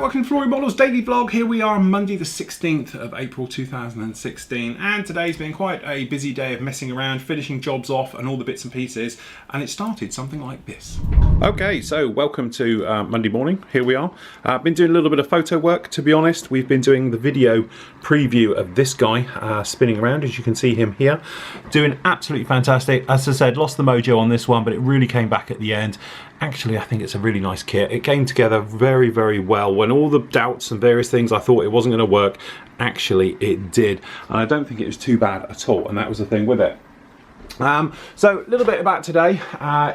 welcome to Flory Models Daily Vlog. Here we are Monday the 16th of April 2016, and today's been quite a busy day of messing around, finishing jobs off and all the bits and pieces, and it started something like this. Okay, so welcome to Monday morning. Here we are. I've been doing a little bit of photo work, to be honest. We've been doing the video preview of this guy spinning around, as you can see him here. Doing absolutely fantastic. As I said, lost the mojo on this one, but it really came back at the end. Actually, I think it's a really nice kit. It came together very, very well. When all the doubts and various things I thought it wasn't going to work, actually it did. And I don't think it was too bad at all, and that was the thing with it. So a little bit about today.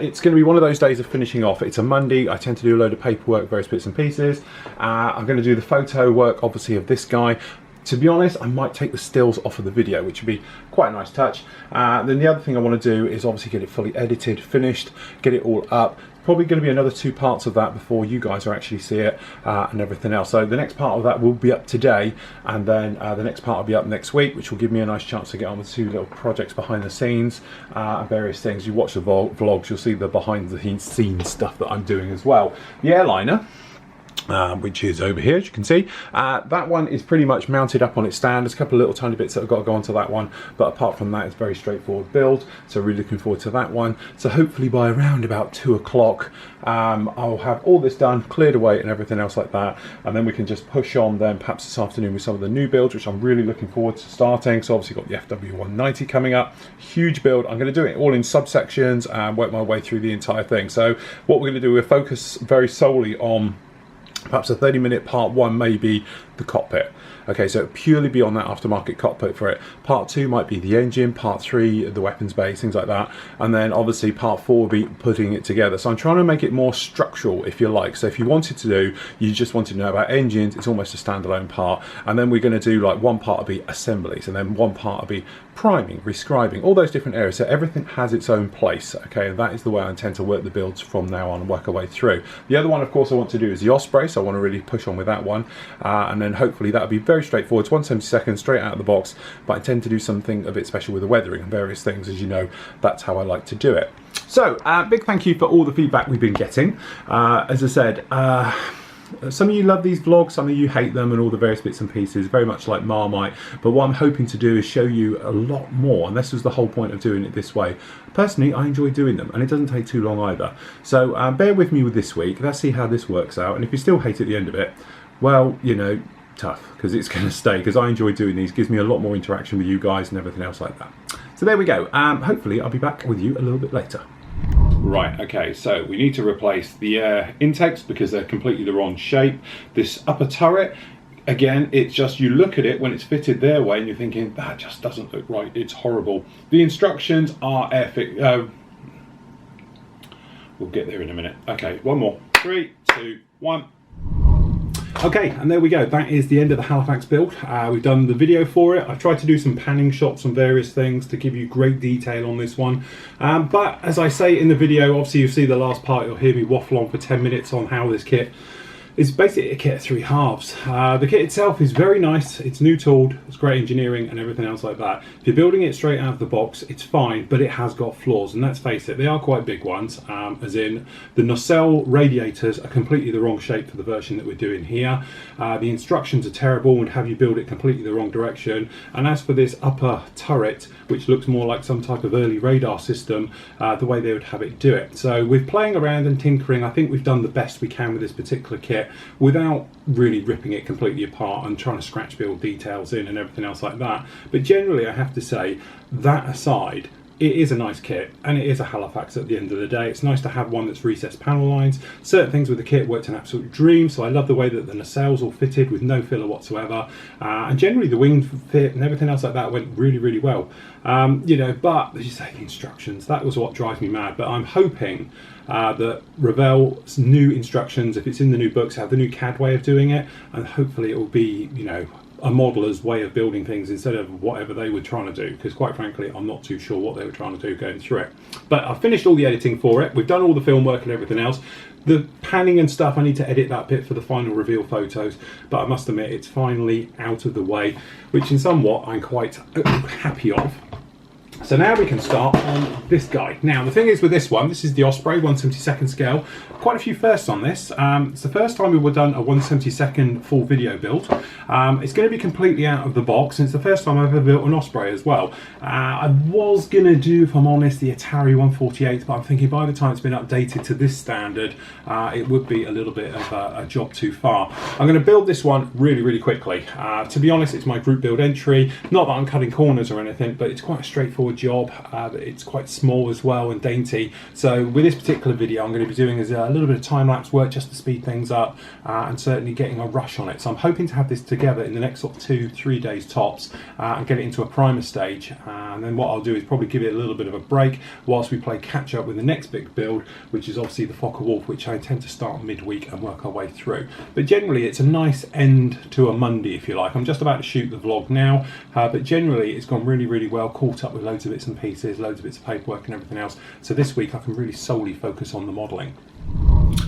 It's going to be one of those days of finishing off. It's a Monday. I tend to do a load of paperwork, various bits and pieces. I'm going to do the photo work, obviously, of this guy. To be honest, I might take the stills off of the video, which would be quite a nice touch. Then the other thing I want to do is obviously get it fully edited, finished, get it all up. Probably going to be another 2 parts of that before you guys will actually see it and everything else. So the next part of that will be up today, and then the next part will be up next week, which will give me a nice chance to get on with 2 little projects behind the scenes and various things. You watch the vlogs, you'll see the behind the scenes stuff that I'm doing as well. The airliner, which is over here, as you can see, that one is pretty much mounted up on its stand. There's a couple of little tiny bits that have got to go onto that one, but apart from that, it's very straightforward build, so really looking forward to that one. So hopefully by around about 2 o'clock I'll have all this done, cleared away and everything else like that, and then we can just push on then perhaps this afternoon with some of the new builds, which I'm really looking forward to starting. So obviously got the FW190 coming up, huge build. I'm going to do it all in subsections and work my way through the entire thing. So what we're going to do, we'll focus very solely on perhaps a 30-minute part 1, maybe the cockpit. Okay, so it'll purely be on that aftermarket cockpit for it. Part 2 might be the engine, part 3 the weapons base, things like that, and then obviously part 4 will be putting it together. So I'm trying to make it more structural, if you like. So if you wanted to do, you just wanted to know about engines, it's almost a standalone part, and then we're going to do like one part will be assemblies, and then one part will be priming, rescribing, all those different areas. So everything has its own place. Okay, and that is the way I intend to work the builds from now on and work our way through. The other one, of course, I want to do is the Osprey, so I want to really push on with that one, and then hopefully that'll be very straightforward. It's 1/72 straight out of the box, but I tend to do something a bit special with the weathering and various things. As you know, that's how I like to do it. So big thank you for all the feedback we've been getting. As I said, some of you love these vlogs, some of you hate them and all the various bits and pieces, very much like Marmite. But what I'm hoping to do is show you a lot more, and this was the whole point of doing it this way. Personally, I enjoy doing them, and it doesn't take too long either. So bear with me with this week. Let's see how this works out, and if you still hate at the end of it, well, you know, tough, because it's going to stay, because I enjoy doing these. It gives me a lot more interaction with you guys and everything else like that. So there we go. Hopefully I'll be back with you a little bit later. Right, okay, so we need to replace the air intakes because they're completely the wrong shape. This upper turret, again, it's just, you look at it when it's fitted their way and you're thinking, that just doesn't look right, it's horrible. The instructions are we'll get there in a minute. Okay, one more. 3, 2, 1. Okay, and there we go. That is the end of the Halifax build. We've done the video for it. I've tried to do some panning shots on various things to give you great detail on this one. But as I say in the video, obviously you'll see the last part, you'll hear me waffle on for 10 minutes on how this kit is basically a kit of 3 halves. The kit itself is very nice, it's new tooled, it's great engineering and everything else like that. If you're building it straight out of the box, it's fine, but it has got flaws, and let's face it, they are quite big ones, as in the nacelle radiators are completely the wrong shape for the version that we're doing here. The instructions are terrible and have you build it completely the wrong direction. And as for this upper turret, which looks more like some type of early radar system, the way they would have it do it. So with playing around and tinkering, I think we've done the best we can with this particular kit without really ripping it completely apart and trying to scratch build details in and everything else like that. But generally, I have to say, that aside, it is a nice kit, and it is a Halifax at the end of the day. It's nice to have one that's recessed panel lines. Certain things with the kit worked an absolute dream, so I love the way that the nacelles all fitted with no filler whatsoever, and generally the wing fit and everything else like that went really, really well. You know, but as you say, the instructions, that was what drives me mad. But I'm hoping that Revell's new instructions, if it's in the new books, have the new CAD way of doing it, and hopefully it will be, you know, a modeller's way of building things instead of whatever they were trying to do, because quite frankly I'm not too sure what they were trying to do going through it. But I've finished all the editing for it, we've done all the film work and everything else. The panning and stuff, I need to edit that bit for the final reveal photos, but I must admit it's finally out of the way, which in somewhat I'm quite happy of. So now we can start on this guy. Now the thing is with this one, this is the Osprey 1/72 scale. Quite a few firsts on this. It's the first time we've done a 1/72 full video build. It's going to be completely out of the box, and it's the first time I've ever built an Osprey as well. I was going to do, if I'm honest, the Atari 148, but I'm thinking by the time it's been updated to this standard, it would be a little bit of a job too far. I'm going to build this one really quickly. To be honest, it's my group build entry. Not that I'm cutting corners or anything, but it's quite a straightforward job. It's quite small as well and dainty. So with this particular video, I'm going to be doing is a little bit of time-lapse work just to speed things up and certainly getting a rush on it. So I'm hoping to have this together in the next sort of 2-3 days tops and get it into a primer stage. And then what I'll do is probably give it a little bit of a break whilst we play catch up with the next big build, which is obviously the Fokker Wolf, which I intend to start midweek and work our way through. But generally it's a nice end to a Monday, if you like. I'm just about to shoot the vlog now, but generally it's gone really well, caught up with loads of bits and pieces, loads of bits of paperwork and everything else. So this week I can really solely focus on the modelling.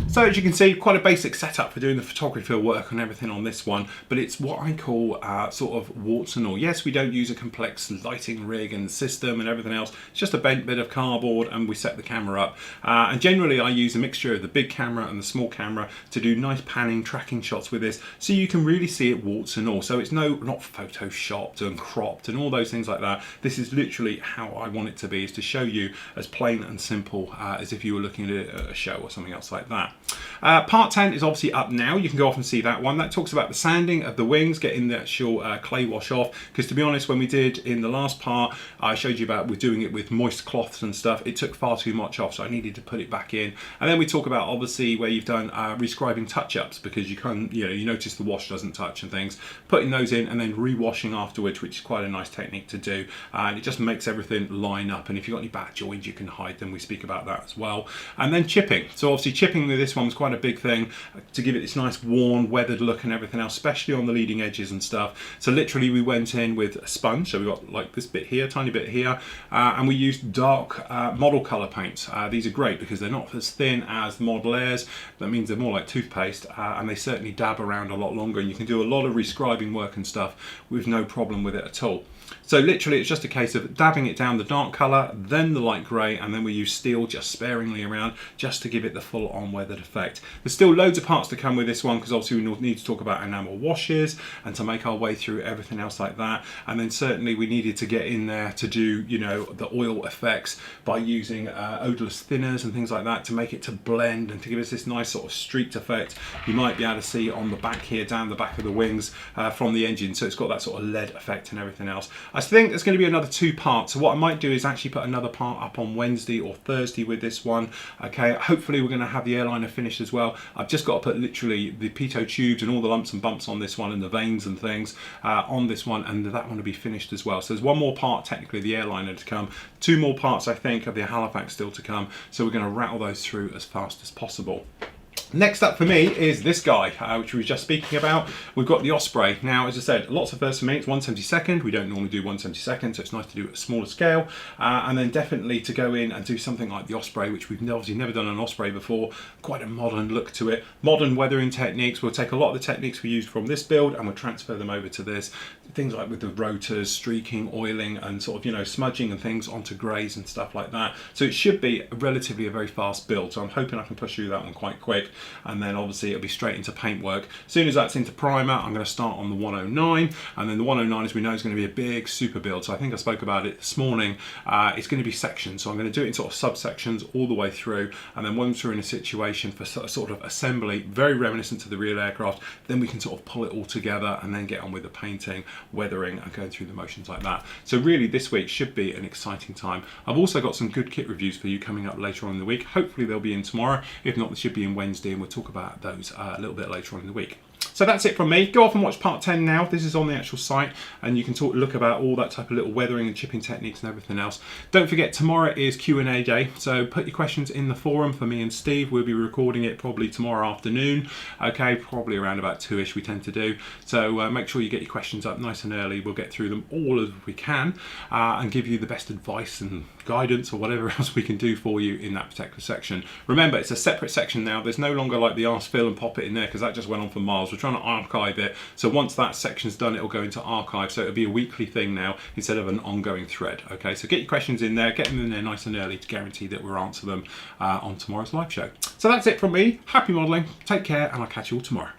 So as you can see, quite a basic setup for doing the photography work and everything on this one, but it's what I call sort of warts and all. Yes, we don't use a complex lighting rig and system and everything else. It's just a bent bit of cardboard and we set the camera up. And generally I use a mixture of the big camera and the small camera to do nice panning, tracking shots with this, so you can really see it warts and all. So it's not photoshopped and cropped and all those things like that. This is literally how I want it to be, is to show you as plain and simple as if you were looking at a show or something else like that. Part 10 is obviously up now. You can go off and see that one. That talks about the sanding of the wings, getting the actual clay wash off, because to be honest, when we did in the last part, I showed you about we're doing it with moist cloths and stuff. It took far too much off, so I needed to put it back in. And then we talk about obviously where you've done rescribing touch-ups, because you can, you notice the wash doesn't touch and things, putting those in and then re-washing afterwards, which is quite a nice technique to do, and it just makes everything line up. And if you've got any bad joins, you can hide them. We speak about that as well. And then chipping. So obviously chipping with this one was quite a big thing to give it this nice worn, weathered look and everything else, especially on the leading edges and stuff. So literally we went in with a sponge, so we got like this bit here, tiny bit here, and we used dark model color paints. These are great because they're not as thin as the Model Airs. That means they're more like toothpaste, and they certainly dab around a lot longer, and you can do a lot of rescribing work and stuff with no problem with it at all. So literally it's just a case of dabbing it down the dark colour, then the light grey, and then we use steel just sparingly around just to give it the full on weathered effect. There's still loads of parts to come with this one, because obviously we need to talk about enamel washes and to make our way through everything else like that. And then certainly we needed to get in there to do, the oil effects by using odourless thinners and things like that to make it to blend and to give us this nice sort of streaked effect. You might be able to see on the back here, down the back of the wings from the engine. So it's got that sort of lead effect and everything else. I think there's going to be another 2 parts. So what I might do is actually put another part up on Wednesday or Thursday with this one. Okay, hopefully we're going to have the airliner finished as well. I've just got to put literally the pitot tubes and all the lumps and bumps on this one and the veins and things on this one, and that one will be finished as well. So there's one more part technically, the airliner, to come. 2 more parts I think of the Halifax still to come. So we're going to rattle those through as fast as possible. Next up for me is this guy, which we were just speaking about. We've got the Osprey. Now, as I said, lots of firsts for me. It's 1/72. We don't normally do 1/72, so it's nice to do it at a smaller scale. And then definitely to go in and do something like the Osprey, which we've obviously never done an Osprey before. Quite a modern look to it. Modern weathering techniques. We'll take a lot of the techniques we used from this build and we'll transfer them over to this. Things like with the rotors, streaking, oiling, and sort of, smudging and things onto greys and stuff like that. So it should be relatively a very fast build. So I'm hoping I can push through that one quite quick. And then obviously it'll be straight into paintwork. As soon as that's into primer, I'm going to start on the 109, and then the 109, as we know, is going to be a big super build. So I think I spoke about it this morning. It's going to be sections, so I'm going to do it in sort of subsections all the way through, and then once we're in a situation for sort of assembly, very reminiscent to the real aircraft, then we can sort of pull it all together and then get on with the painting, weathering, and going through the motions like that. So really this week should be an exciting time. I've also got some good kit reviews for you coming up later on in the week. Hopefully they'll be in tomorrow. If not, they should be in Wednesday, and we'll talk about those a little bit later on in the week. So that's it from me. Go off and watch part 10 now. This is on the actual site, and you can look about all that type of little weathering and chipping techniques and everything else. Don't forget, tomorrow is Q&A day, so put your questions in the forum for me and Steve. We'll be recording it probably tomorrow afternoon. Okay, probably around about 2ish we tend to do. So make sure you get your questions up nice and early. We'll get through them all as we can and give you the best advice and guidance or whatever else we can do for you in that particular section. Remember, it's a separate section now. There's no longer like the Ask Phil and pop it in there, because that just went on for miles. We're trying to archive it. So once that section's done, it'll go into archive. So it'll be a weekly thing now instead of an ongoing thread. Okay, so get your questions in there, get them in there nice and early to guarantee that we'll answer them on tomorrow's live show. So that's it from me. Happy modelling, take care, and I'll catch you all tomorrow.